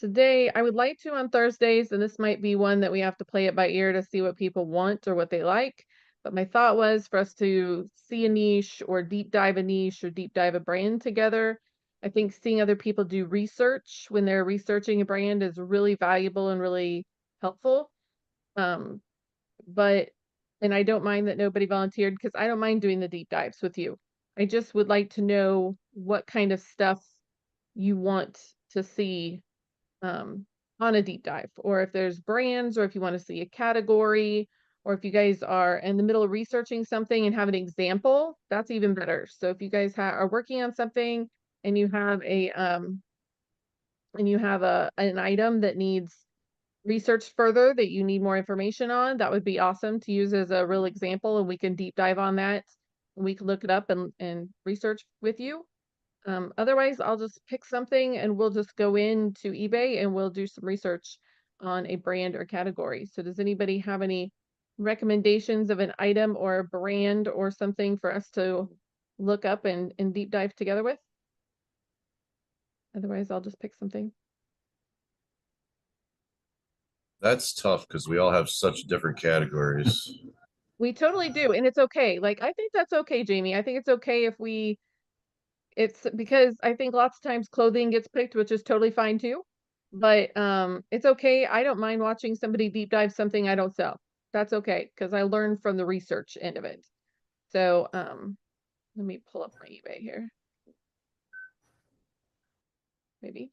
today I would like to on Thursdays, and this might be one that we have to play it by ear to see what people want or what they like. But my thought was for us to see a niche or deep dive a niche or deep dive a brand together. I think seeing other people do research when they're researching a brand is really valuable and really helpful. Um, but and I don't mind that nobody volunteered because I don't mind doing the deep dives with you. I just would like to know what kind of stuff you want to see on a deep dive, or if there's brands, or if you want to see a category, or if you guys are in the middle of researching something and have an example, that's even better. So if you guys are working on something and you have an item that needs research further, that you need more information on, that would be awesome to use as a real example, and we can deep dive on that. We can look it up and research with you. Otherwise, I'll just pick something and we'll just go into eBay and we'll do some research on a brand or category. So does anybody have any recommendations of an item or a brand or something for us to look up and deep dive together with? Otherwise, I'll just pick something. That's tough because we all have such different categories. We totally do, and it's okay. Like, I think that's okay, Jamie. I think it's okay if it's because I think lots of times clothing gets picked, which is totally fine too. But it's okay. I don't mind watching somebody deep dive something I don't sell. That's okay because I learned from the research end of it. So let me pull up my eBay here. Maybe.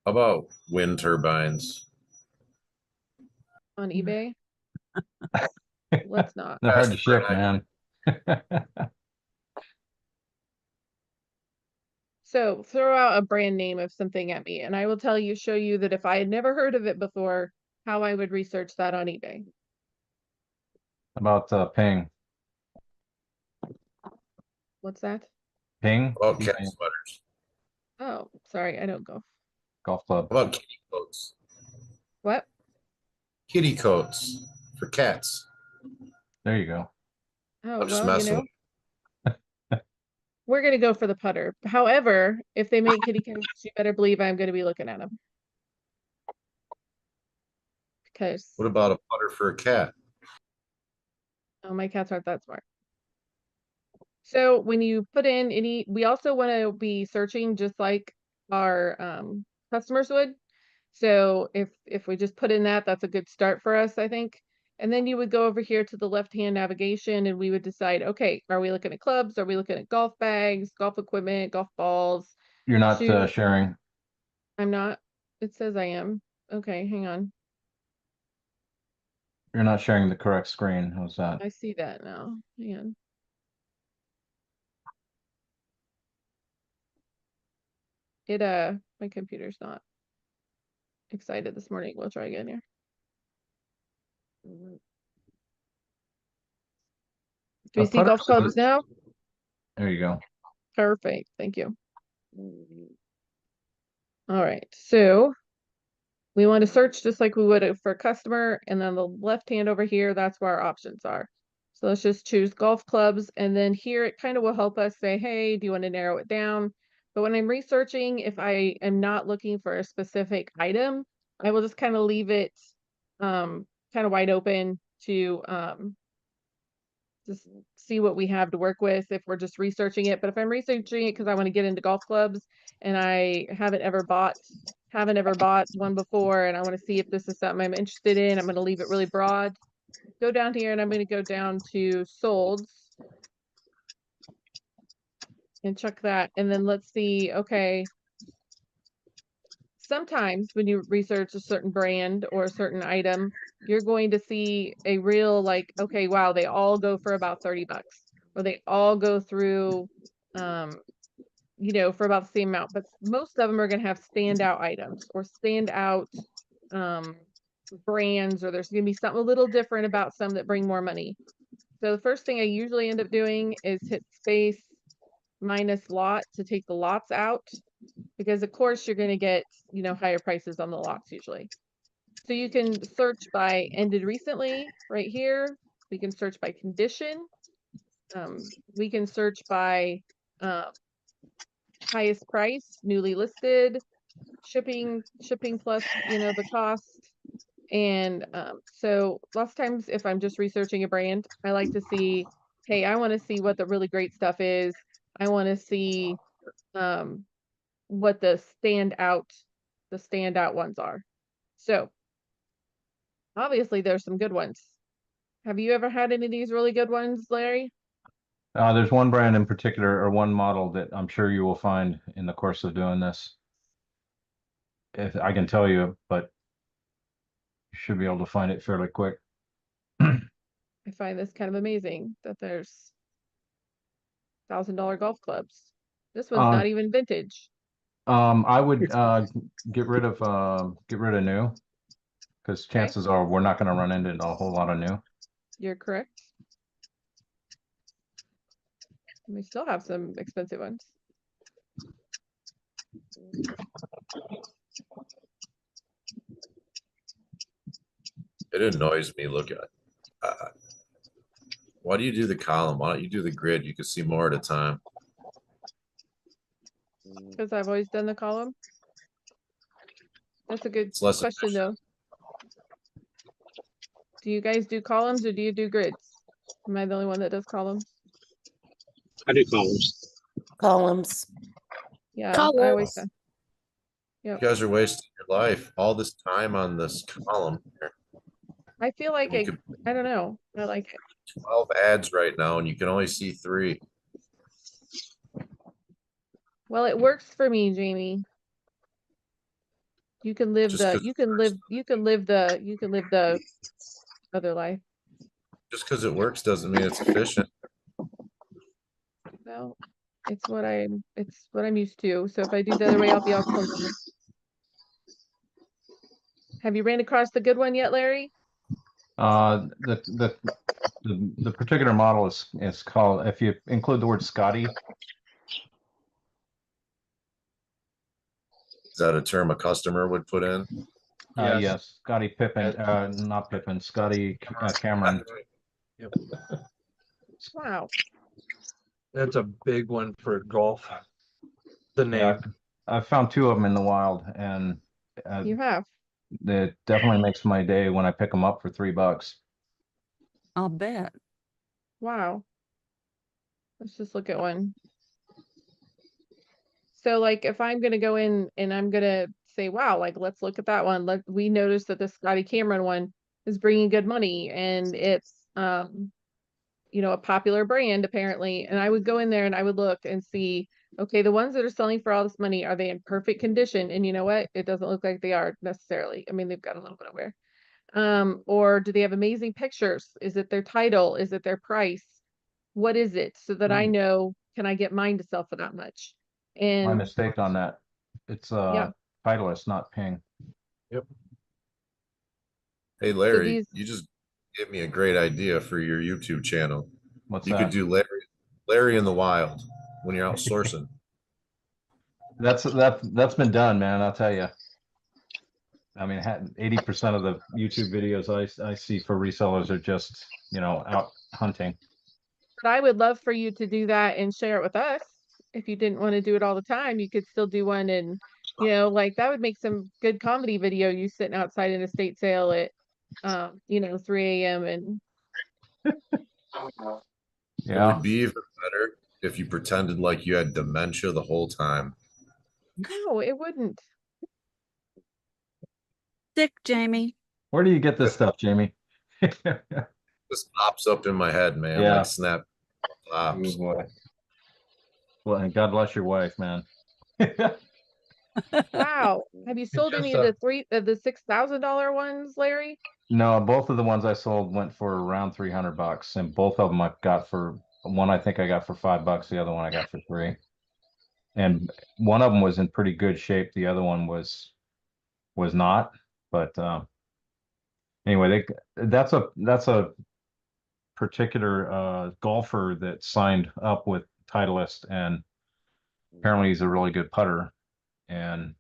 How about wind turbines? On eBay. Let's not. They're hard to Ask for ship, an man. So throw out a brand name of something at me, and I will show you that if I had never heard of it before, how I would research that on eBay. About Ping. What's that? Ping. How about cat sweaters? Oh, sorry, I don't go. Golf club. How about kitty coats? What? Kitty coats for cats. There you go. Oh, I'm just well, messing with we're gonna go for the putter. However, if they make kitty cats, you better believe I'm gonna be looking at them. Because What about a putter for a cat? oh, my cats aren't that smart. So when you put in we also want to be searching just like our customers would. So if we just put in that's a good start for us, I think. And then you would go over here to the left-hand navigation and we would decide, okay, are we looking at clubs? Are we looking at golf bags, golf equipment, golf balls? You're not shoes? sharing. I'm not. It says I am. Okay, hang on. You're not sharing the correct screen. How's that? I see that now. Hang on. My computer's not excited this morning. We'll try again here. Do we see golf clubs now? There you go. Perfect. Thank you. All right. So we want to search just like we would for a customer. And then the left hand over here, that's where our options are. So let's just choose golf clubs. And then here it kind of will help us say, hey, do you want to narrow it down? But when I'm researching, if I am not looking for a specific item, I will just kind of leave it kind of wide open to just see what we have to work with if we're just researching it. But if I'm researching it because I want to get into golf clubs and I haven't ever bought one before and I want to see if this is something I'm interested in, I'm going to leave it really broad. Go down here and I'm going to go down to solds and check that. And then let's see, okay. Sometimes when you research a certain brand or a certain item, you're going to see a real like, okay, wow, they all go for about 30 bucks, or they all go through, for about the same amount. But most of them are going to have standout items or standout brands, or there's going to be something a little different about some that bring more money. So the first thing I usually end up doing is hit space minus lot to take the lots out, because of course you're going to get, higher prices on the lots usually. So you can search by ended recently right here. We can search by condition. We can search by highest price, newly listed, shipping plus, the cost. And so lots of times if I'm just researching a brand, I like to see, hey, I want to see what the really great stuff is. I want to see what the standout ones are. So obviously there's some good ones. Have you ever had any of these really good ones, Larry? There's one brand in particular, or one model, that I'm sure you will find in the course of doing this. If I can tell you, but you should be able to find it fairly quick. I find this kind of amazing that there's $1,000 golf clubs. This one's not even vintage. I would get rid of new, because Okay. chances are we're not going to run into a whole lot of new. You're correct. We still have some expensive ones. It annoys me. Look at why do you do the column? Why don't you do the grid? You can see more at a time. Because I've always done the column. That's a good It's less question, efficient. though. Do you guys do columns or do you do grids? Am I the only one that does columns? I do columns. Columns. Yeah, I always Columns. do. You guys are wasting your life. All this time on this column. I feel like You could I don't know. I like it. 12 ads right now, and you can only see 3. Well, it works for me, Jamie. You can live Just the 'cause you it can works. live you can live the other life. Just because it works doesn't mean it's efficient. Well, it's what I'm used to. So if I do the other way, I'll be all clunky. Have you ran across the good one yet, Larry? The particular model is called, if you include the word Scotty. Is that a term a customer would put in? Yes, Scotty Pippen, not Pippen, Scotty Cameron. Yep. Wow. That's a big one for golf. The name. Yeah, I've found 2 of them in the wild, and You have. it definitely makes my day when I pick them up for $3. I'll bet. Wow. Let's just look at one. So like if I'm going to go in and I'm going to say, wow, like let's look at that one. We noticed that the Scotty Cameron one is bringing good money and it's a popular brand apparently. And I would go in there and I would look and see, okay, the ones that are selling for all this money, are they in perfect condition? And you know what? It doesn't look like they are necessarily. I mean, they've got a little bit of wear. Or do they have amazing pictures? Is it their title? Is it their price? What is it? So that I know, can I get mine to sell for that much? My And mistake on that. It's yeah. Titleist, not Ping. Hey, Larry, these- you just gave me a great idea for your YouTube channel. What's You that? could do Larry in the wild when you're out sourcing. That's been done, man. I'll tell you. I mean, 80% of the YouTube videos I see for resellers are just, out hunting. But I would love for you to do that and share it with us. If you didn't want to do it all the time, you could still do one and, like that would make some good comedy video, you sitting outside an estate sale at, 3 a.m. and It Yeah. would be even better if you pretended like you had dementia the whole time. no, it wouldn't. Sick, Jamie. Where do you get this stuff, Jamie? This pops up in my head, man. Yeah. Like snap pops. Boy. Well, and God bless your wife, man. Wow. Have you sold any of the $6,000 ones, Larry? No, both of the ones I sold went for around $300, and both of them I got for one. I think I got for $5. The other one I got for $3. And one of them was in pretty good shape. The other one was not. But anyway, that's a particular golfer that signed up with Titleist, and apparently he's a really good putter, and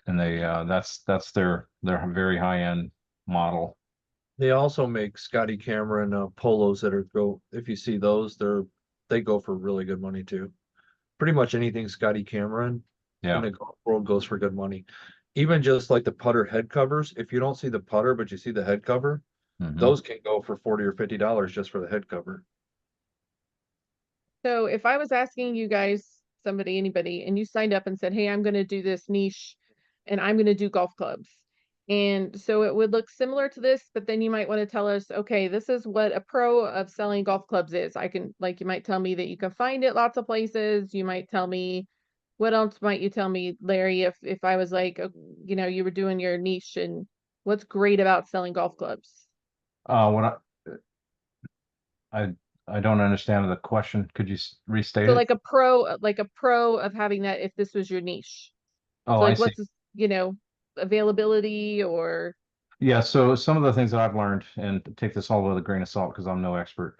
they that's their very high end model. They also make Scotty Cameron polos that if you see those, they go for really good money too. Pretty much anything Scotty Cameron in Yeah. the golf world goes for good money. Even just like the putter head covers, if you don't see the putter, but you see the head cover, Mhm. those can go for $40 or $50 just for the head cover. So if I was asking you guys, anybody, and you signed up and said, hey, I'm going to do this niche and I'm going to do golf clubs. And so it would look similar to this, but then you might want to tell us, okay, this is what a pro of selling golf clubs is. You might tell me that you can find it lots of places. You might tell me, what else might you tell me, Larry, if I was like, you were doing your niche and what's great about selling golf clubs? What I I don't understand the question. Could you restate So it? like a pro of having that if this was your niche. Oh, So I like see. what's, availability or Yeah, so some of the things that I've learned, and take this all with a grain of salt because I'm no expert.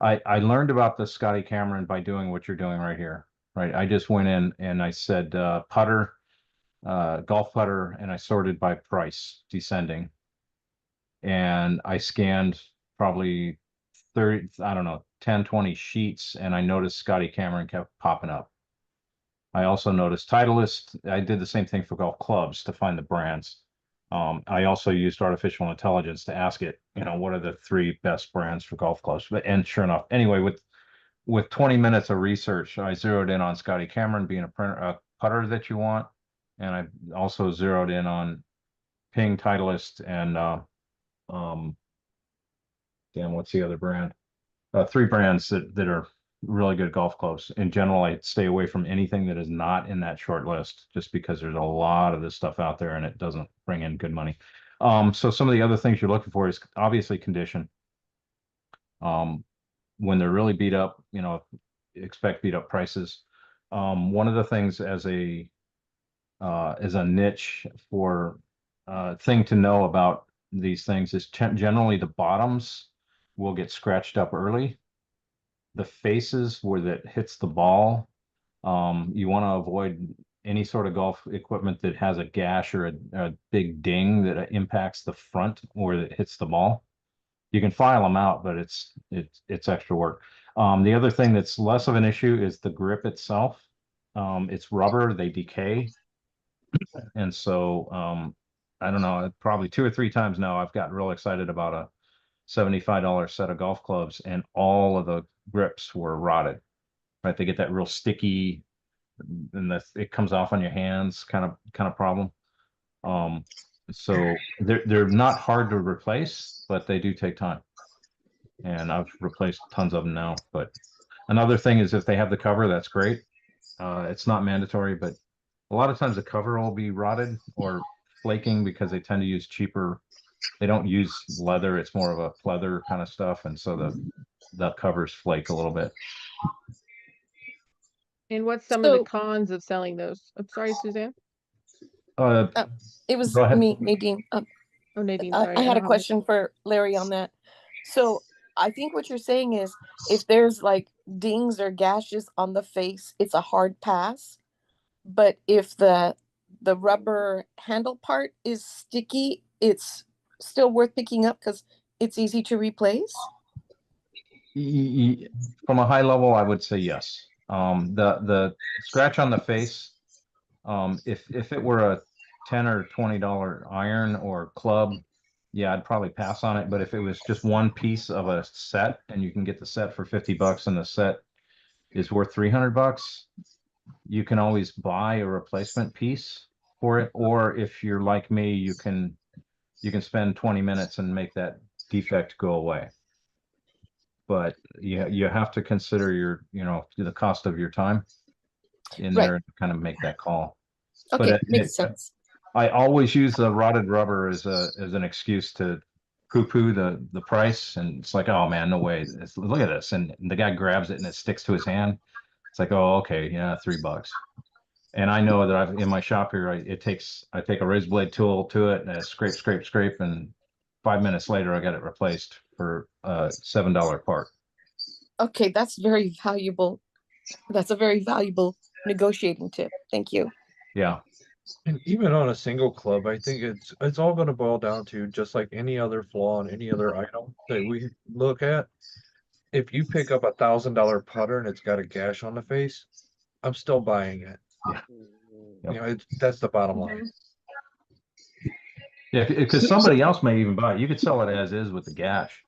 I learned about the Scotty Cameron by doing what you're doing right here. Right. I just went in and I said putter, golf putter, and I sorted by price, descending. And I scanned probably 30, I don't know, 10, 20 sheets, and I noticed Scotty Cameron kept popping up. I also noticed Titleist. I did the same thing for golf clubs to find the brands. I also used artificial intelligence to ask it, what are the 3 best brands for golf clubs? And sure enough, anyway, with 20 minutes of research, I zeroed in on Scotty Cameron being a putter that you want, and I also zeroed in on Ping, Titleist, and um, damn, what's the other brand? 3 brands that are really good golf clubs. In general, I stay away from anything that is not in that short list, just because there's a lot of this stuff out there and it doesn't bring in good money. So some of the other things you're looking for is obviously condition. When they're really beat up, expect beat up prices. One of the things as a niche for thing to know about these things is generally the bottoms will get scratched up early. The faces where that hits the ball, you want to avoid any sort of golf equipment that has a gash or a big ding that impacts the front or that hits the ball. You can file them out, but it's extra work. The other thing that's less of an issue is the grip itself. It's rubber, they decay. And so I don't know, probably 2 or 3 times now I've gotten real excited about a $75 set of golf clubs, and all of the grips were rotted. Right, they get that real sticky, and it comes off on your hands kind of problem. So they're not hard to replace, but they do take time. And I've replaced tons of them now. But another thing is if they have the cover, that's great. It's not mandatory, but a lot of times the cover will be rotted or flaking because they tend to use cheaper. They don't use leather. It's more of a pleather kind of stuff, and so the covers flake a little bit. and what's some of the So cons of selling those? I'm sorry, Suzanne. it was Go ahead. me, Nadine. Oh, Nadine, I sorry. had don't a have question for Larry on that. So I think what you're saying is if there's like dings or gashes on the face, it's a hard pass. But if the rubber handle part is sticky, it's still worth picking up because it's easy to replace. From a high level, I would say yes. The scratch on the face, if it were a $10 or $20 iron or club, yeah, I'd probably pass on it. But if it was just one piece of a set and you can get the set for $50 and the set is worth $300, you can always buy a replacement piece for it. Or if you're like me, you can spend 20 minutes and make that defect go away. But you have to consider the cost of your time in Right. there to kind of make that call. Okay, But makes sense. I always use the rotted rubber as an excuse to poo-poo the price, and it's like, oh man, no way. Look at this, and the guy grabs it and it sticks to his hand. It's like, oh, okay, yeah, $3. And I know that in my shop here, I take a razor blade tool to it and I scrape, scrape, scrape, and 5 minutes later I got it replaced for a $7 part. Okay, that's very valuable. That's a very valuable negotiating tip. Thank you. Yeah. And even on a single club, I think it's all gonna boil down to just like any other flaw on any other item that we look at. If you pick up $1,000 putter and it's got a gash on the face, I'm still buying it. Yeah. You know, that's the bottom line. Mhm. Yeah, because somebody else may even buy it. You could sell it as is with the gash.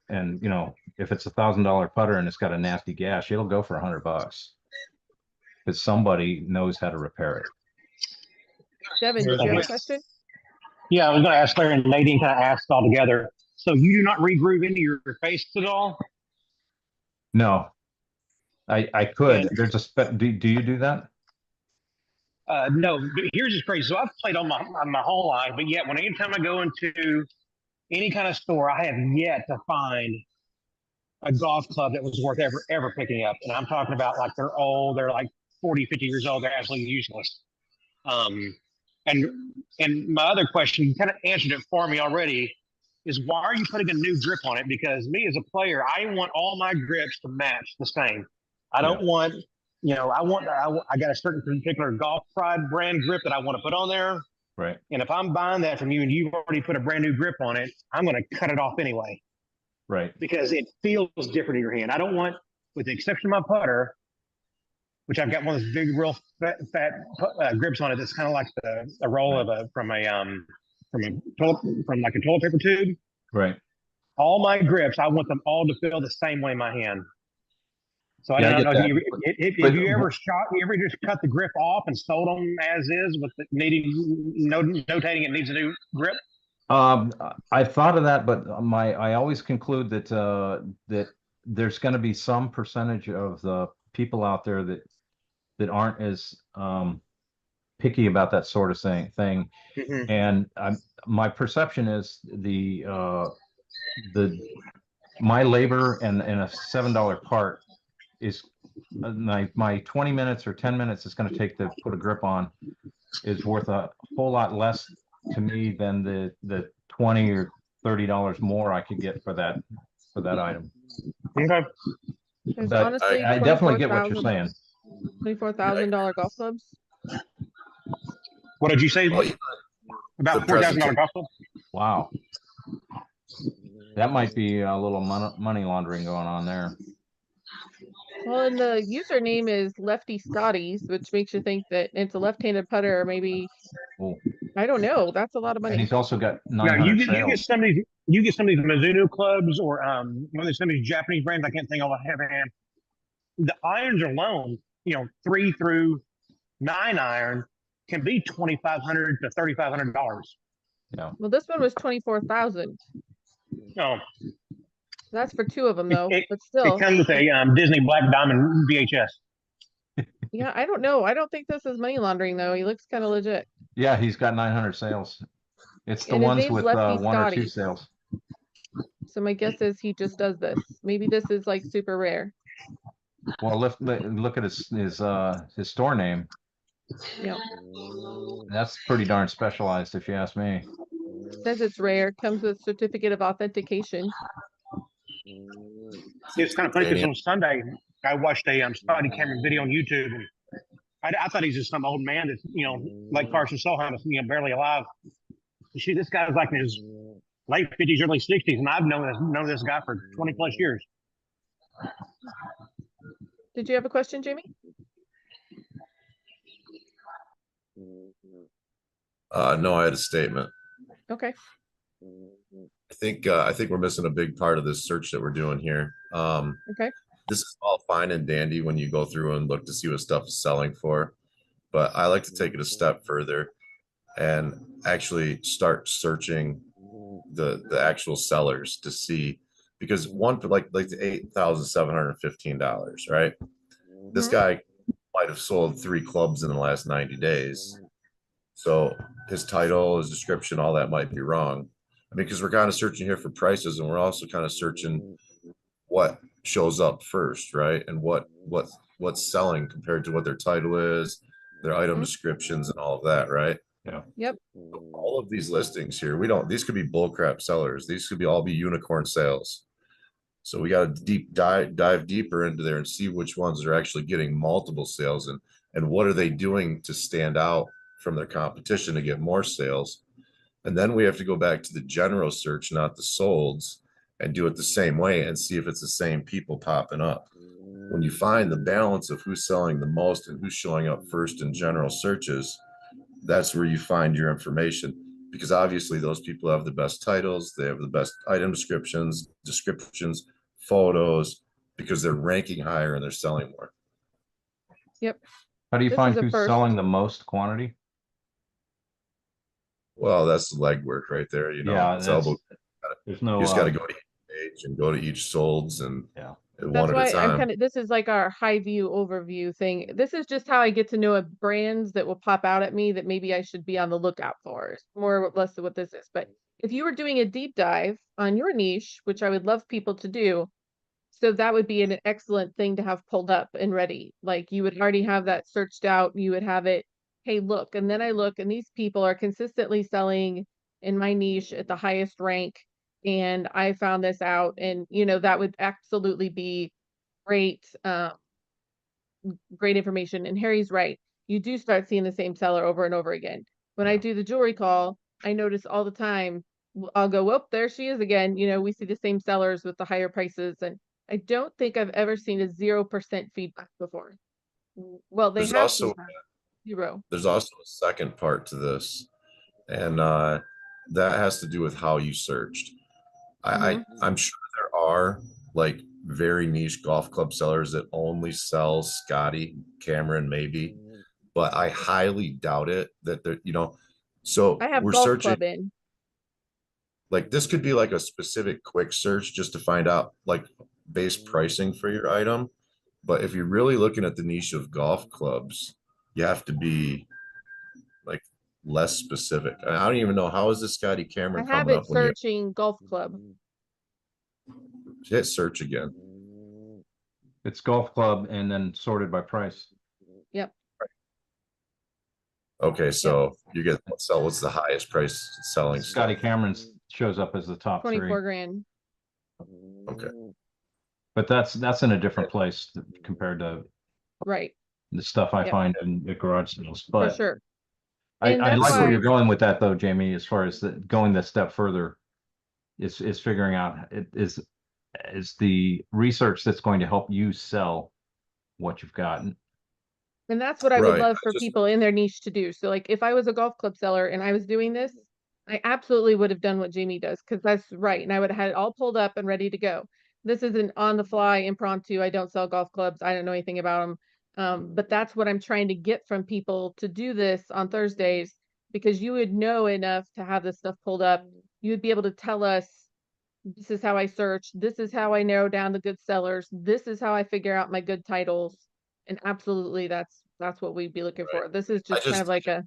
And you know, if it's $1,000 putter and it's got a nasty gash, it'll go for $100. Because somebody knows how to repair it. Devin, did you have a question? Yeah, I was going to ask Larry and Nadine kind of asked all together. So you do not regroove into your face at all? No, I could. There's a do you do that? No, but here's just crazy. So I've played on my whole life, but yet anytime I go into any kind of store, I have yet to find a golf club that was worth ever picking up. And I'm talking about like they're old, they're like 40, 50 years old, they're absolutely useless. And my other question, you kind of answered it for me already, is why are you putting a new grip on it? Because me as a player, I want all my grips to match the same. I don't want, you know, I got a certain particular Golf Pride brand grip that I want to put on there. Right. And if I'm buying that from you and you've already put a brand new grip on it, I'm going to cut it off anyway. Right. Because it feels different in your hand. I don't want, with the exception of my putter, which I've got one of those big, real fat grips on it. That's kind of like a roll of from like a toilet paper tube. Right. All my grips, I want them all to feel the same way in my hand. So I Yeah, I don't get know that. if you ever just cut the grip off and sold them as is with notating it needs a new grip. I thought of that, but I always conclude that that there's going to be some percentage of the people out there that aren't as picky about that sort of thing. Mm-hmm. And my perception is my labor and a $7 part is my 20 minutes or 10 minutes it's going to take to put a grip on is worth a whole lot less to me than the $20 or $30 more I could get for that item. Okay. There's But honestly I definitely get what you're saying. $24,000 golf clubs. What did you say? Well, About the $4,000 golf club? Wow. That might be a little money laundering going on there. Well, and the username is Lefty Scotties, which makes you think that it's a left-handed putter, or maybe Oh. I don't know. That's a lot of And money. he's also got Yeah, 900 you get sales. some of these Mizuno clubs or some of these Japanese brands. I can't think of offhand. The irons alone, 3 through 9 iron can be $2,500 to $3,500. Yeah. Well, this one was 24,000. No, That's for two of them though, but it still. comes with a Disney Black Diamond VHS. Yeah, I don't know. I don't think this is money laundering though. He looks kind of legit. Yeah, he's got 900 sales. It's the And his ones name's with Lefty 1 or 2 Scotties. sales. So my guess is he just does this. Maybe this is like super rare. Well, look at his store name. Yeah. That's pretty darn specialized, if you ask me. Says it's rare. Comes with certificate of authentication. It's kind of funny because on Sunday I watched a Spotty Cameron video on YouTube, and I thought he's just some old man that's like Carson Solheim, barely alive. This guy's like in his late 50s, early 60s, and I've known this guy for 20 plus years. Did you have a question, Jamie? No, I had a statement. Okay. I think we're missing a big part of this search that we're doing here. Okay. This is all fine and dandy when you go through and look to see what stuff is selling for, but I like to take it a step further and actually start searching the actual sellers to see, because one for like the $8,715, right? This guy might have sold 3 clubs in the last 90 days. So his title, his description, all that might be wrong. I mean, because we're kind of searching here for prices, and we're also kind of searching what shows up first, right? And what's selling compared to what their title is, their item descriptions, and all of that, right? Yeah. Yep. All of these listings here, these could be bullcrap sellers. These could all be unicorn sales. So we got to dive deeper into there and see which ones are actually getting multiple sales, and what are they doing to stand out from their competition to get more sales. And then we have to go back to the general search, not the solds, and do it the same way and see if it's the same people popping up. When you find the balance of who's selling the most and who's showing up first in general searches, that's where you find your information, because obviously those people have the best titles, they have the best item descriptions, photos, because they're ranking higher and they're selling more. Yep. How do you This find is a who's first. selling the most quantity? Well, that's the legwork right there, you know. Yeah, It's that's, elbow. there's You no, just got to go to each page and go to each solds and yeah. one That's at why a time. this is like our high view overview thing. This is just how I get to know a brands that will pop out at me that maybe I should be on the lookout for. It's more or less what this is. But if you were doing a deep dive on your niche, which I would love people to do, so that would be an excellent thing to have pulled up and ready. Like you would already have that searched out. You would have it, hey, look, and then I look, and these people are consistently selling in my niche at the highest rank. And I found this out, and that would absolutely be great, great information. And Harry's right. You do start seeing the same seller over and over again. When I do the jewelry call, I notice all the time, I'll go, whoop, there she is again. We see the same sellers with the higher prices. And I don't think I've ever seen a 0% feedback before. Well, they There's have also feedback. 0. there's also a second part to this, and that has to do with how you searched. I'm sure there are like very niche golf club sellers that only sell Scotty, Cameron, maybe, but I highly doubt it that they're, so I have we're golf searching, club in. like this could be like a specific quick search just to find out like base pricing for your item. But if you're really looking at the niche of golf clubs, you have to be like less specific. I don't even know, how is this Scotty I Cameron have coming it up when you searching golf club. hit search again? It's golf club and then sorted by price. Yep. Okay, so you get what's the highest price selling Scotty stuff? Cameron's shows up as the top 24 3, grand. Okay, but that's in a different place compared to Right. the stuff I Yep. find in the garage sales. For But sure. I And that's like where why, you're going with that though, Jamie, as far as going the step further is figuring out is the research that's going to help you sell what you've gotten. and that's what I would right. love for people in their niche to do. So like if I was a golf club seller and I was doing this, I absolutely would have done what Jamie does, because that's right. And I would have had it all pulled up and ready to go. This is an on the fly impromptu. I don't sell golf clubs. I don't know anything about them. But that's what I'm trying to get from people to do this on Thursdays, because you would know enough to have this stuff pulled up. You would be able to tell us, this is how I search. This is how I narrow down the good sellers. This is how I figure out my good titles. And absolutely, that's what we'd be looking for. This is just kind of like a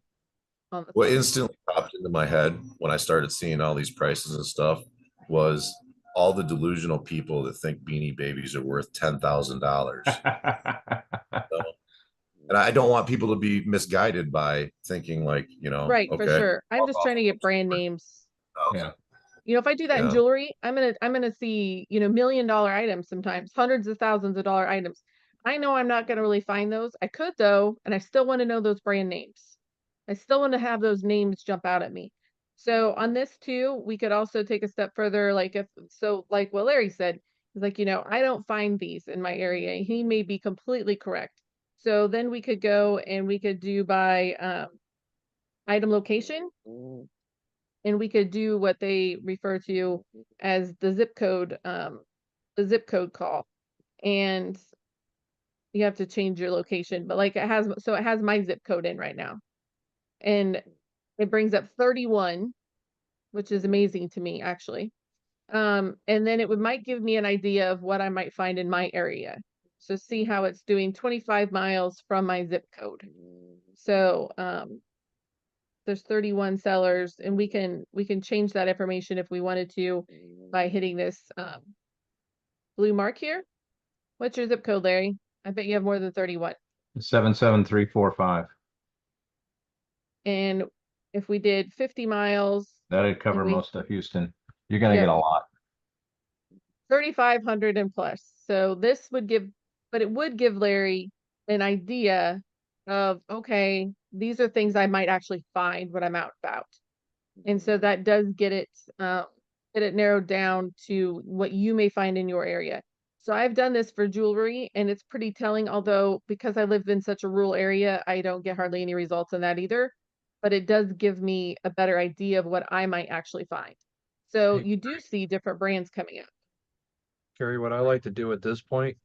on the What fly. instantly popped into my head when I started seeing all these prices and stuff was all the delusional people that think Beanie Babies are worth $10,000. And I don't want people to be misguided by thinking like, Right, for okay, sure. I'm just trying to get brand names. Yeah. If I do that in Yeah. jewelry, I'm gonna see, $1 million items sometimes, hundreds of thousands of dollar items. I know I'm not gonna really find those. I could though, and I still want to know those brand names. I still want to have those names jump out at me. So on this too, we could also take a step further. Like like what Larry said, is like, I don't find these in my area. He may be completely correct. So then we could go and we could do by item location, and we could do what they refer to as the zip code call. And you have to change your location, but like it has my zip code in right now, and it brings up 31, which is amazing to me actually. And then it might give me an idea of what I might find in my area. So see how it's doing 25 miles from my zip code. So there's 31 sellers, and we can change that information if we wanted to by hitting this blue mark here. What's your zip code, Larry? I bet you have more than 31. 77345. And if we did 50 miles, That'd cover most of Houston. You're gonna Yep. get a lot. 3,500 and plus. So this would give, but it would give Larry an idea of, okay, these are things I might actually find when I'm out and about. And so that does get it narrowed down to what you may find in your area. So I've done this for jewelry and it's pretty telling, although because I live in such a rural area, I don't get hardly any results in that either. But it does give me a better idea of what I might actually find. So Hey, you do see different brands coming up. Carrie, what I like to do at this point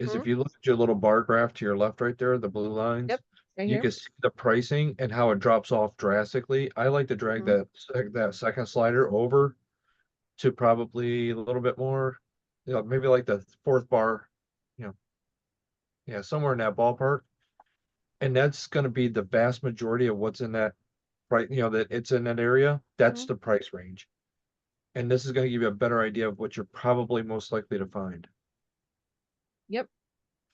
is Mhm. if you look at your little bar graph to your left right there, the blue lines, Yep, right you here. can see the pricing and how it drops off drastically. I like to drag Mhm. that second slider over to probably a little bit more, maybe like the fourth bar, you know, yeah, somewhere in that ballpark. And that's going to be the vast majority of what's in that, right? That it's in that area. That's Mhm. the price range. And this is going to give you a better idea of what you're probably most likely to find. Yep.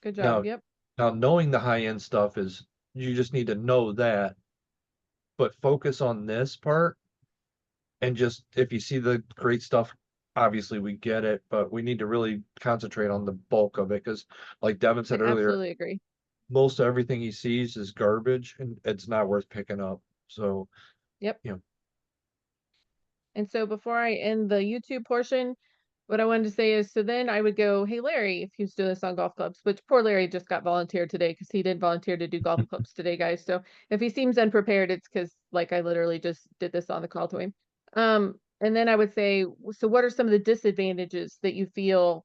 Good job. Now, Yep. now knowing the high end stuff is you just need to know that, but focus on this part and just if you see the great stuff, obviously we get it, but we need to really concentrate on the bulk of it because like Devin I said earlier, absolutely agree. most everything he sees is garbage and it's not worth picking up. So, Yep. you know, And so before I end the YouTube portion, what I wanted to say is, so then I would go, hey, Larry, if he was doing this on golf clubs, which poor Larry just got volunteered today because he did volunteer to do golf clubs today, guys. So if he seems unprepared, it's because like I literally just did this on the call to him. And then I would say, so what are some of the disadvantages that you feel?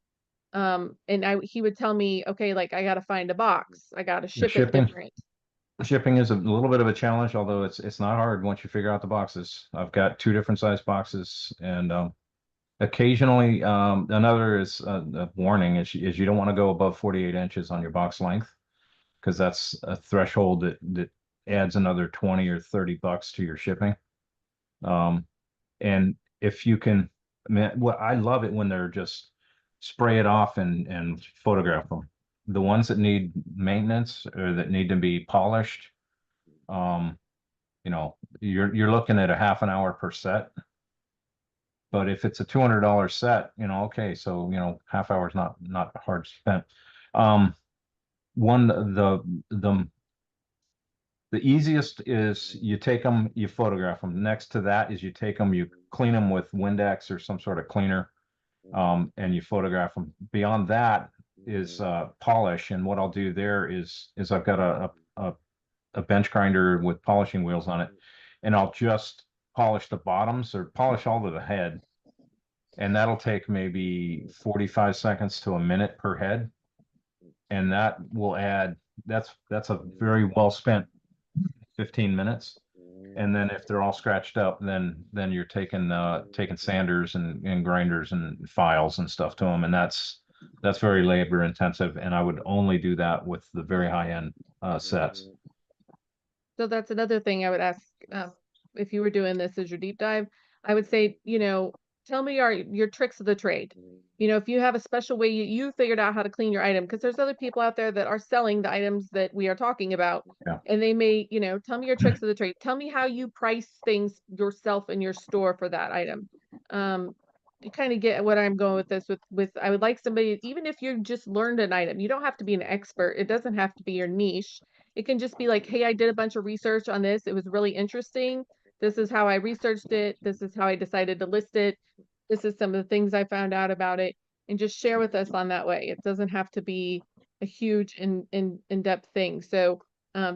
And he would tell me, okay, like I got to find a box, I got to The ship it shipping. different. Shipping is a little bit of a challenge, although it's not hard once you figure out the boxes. I've got two different size boxes, and occasionally another is a warning is you don't want to go above 48 inches on your box length because that's a threshold that adds another 20 or 30 bucks to your shipping. And if you can, man, what I love it when they're just spray it off and photograph them. The ones that need maintenance or that need to be polished, um, you're looking at a half an hour per set. But if it's a $200 set, okay, so half hour is not hard spent. Um, one the easiest is you take them, you photograph them. Next to that is you take them, you clean them with Windex or some sort of cleaner, and you photograph them. Beyond that is polish, and what I'll do there is I've got a bench grinder with polishing wheels on it, and I'll just polish the bottoms or polish all of the head, and that'll take maybe 45 seconds to a minute per head, and that will add that's a very well spent 15 minutes. And then if they're all scratched up, then you're taking sanders and grinders and files and stuff to them, and that's very labor intensive, and I would only do that with the very high end sets. So that's another thing I would ask, if you were doing this as your deep dive, I would say, tell me your tricks of the trade. If you have a special way you figured out how to clean your item, because there's other people out there that are selling the items that we are talking about, Yeah. and they may, tell me your tricks of the trade. Tell me how you price things yourself in your store for that item. You kind of get what I'm going with this with I would like somebody, even if you just learned an item, you don't have to be an expert. It doesn't have to be your niche. It can just be like, hey, I did a bunch of research on this. It was really interesting. This is how I researched it. This is how I decided to list it. This is some of the things I found out about it. And just share with us on that way. It doesn't have to be a huge in-depth thing. So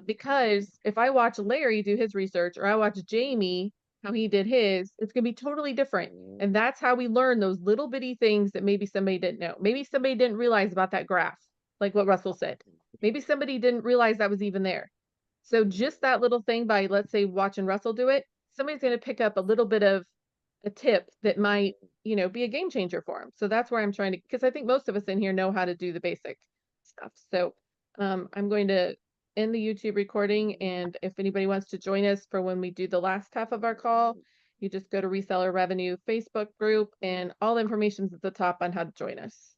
because if I watch Larry do his research or I watch Jamie how he did his, it's gonna be totally different. And that's how we learn those little bitty things that maybe somebody didn't know. Maybe somebody didn't realize about that graph, like what Russell said. Maybe somebody didn't realize that was even there. So just that little thing by, let's say, watching Russell do it, somebody's going to pick up a little bit of a tip that might, be a game changer for them. So that's where I'm trying to, because I think most of us in here know how to do the basic stuff. So I'm going to end the YouTube recording. And if anybody wants to join us for when we do the last half of our call, you just go to Reseller Revenue Facebook group and all the information's at the top on how to join us.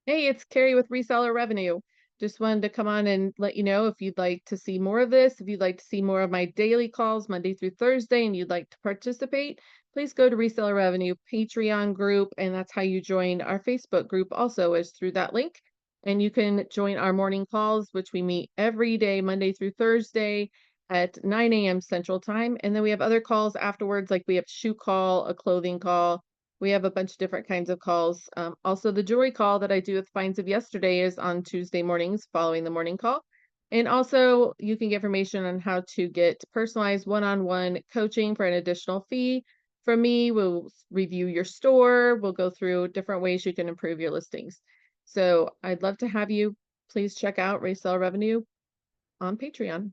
Hey, it's Carrie with Reseller Revenue. Just wanted to come on and let you know if you'd like to see more of this, if you'd like to see more of my daily calls Monday through Thursday and you'd like to participate, please go to Reseller Revenue Patreon group, and that's how you join our Facebook group also is through that link. And you can join our morning calls, which we meet every day, Monday through Thursday at 9 a.m. Central Time. And then we have other calls afterwards, like we have shoe call, a clothing call. We have a bunch of different kinds of calls. Also, the jewelry call that I do with Finds of Yesterday is on Tuesday mornings following the morning call. And also, you can get information on how to get personalized one-on-one coaching for an additional fee. From me, we'll review your store. We'll go through different ways you can improve your listings. So I'd love to have you. Please check out Reseller Revenue on Patreon.